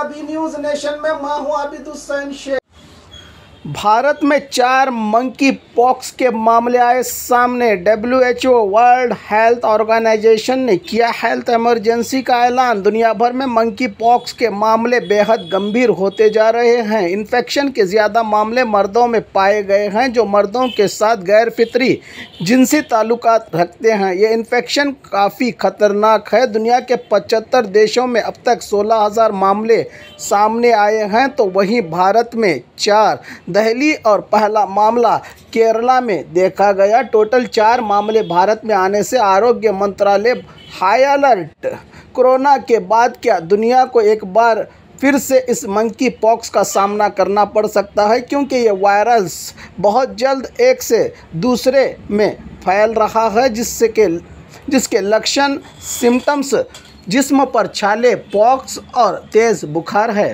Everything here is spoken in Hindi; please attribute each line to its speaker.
Speaker 1: अभी न्यूज नेशन में मैं हूं आबिद हुसैन शेख।
Speaker 2: भारत में 4 मंकी पॉक्स के मामले आए सामने। WHO वर्ल्ड हेल्थ ऑर्गेनाइजेशन ने किया हेल्थ इमरजेंसी का ऐलान। दुनिया भर में मंकी पॉक्स के मामले बेहद गंभीर होते जा रहे हैं। इन्फेक्शन के ज़्यादा मामले मर्दों में पाए गए हैं जो मर्दों के साथ गैर फितरी जिनसी ताल्लुकात रखते हैं। ये इन्फेक्शन काफ़ी खतरनाक है। दुनिया के 75 देशों में अब तक 16,000 मामले सामने आए हैं, तो वहीं भारत में 4, दिल्ली और पहला मामला केरला में देखा गया। टोटल 4 मामले भारत में आने से आरोग्य मंत्रालय हाई अलर्ट। कोरोना के बाद क्या दुनिया को एक बार फिर से इस मंकी पॉक्स का सामना करना पड़ सकता है, क्योंकि ये वायरस बहुत जल्द एक से दूसरे में फैल रहा है, जिसके लक्षण सिम्टम्स जिस्म पर छाले, पॉक्स और तेज़ बुखार है।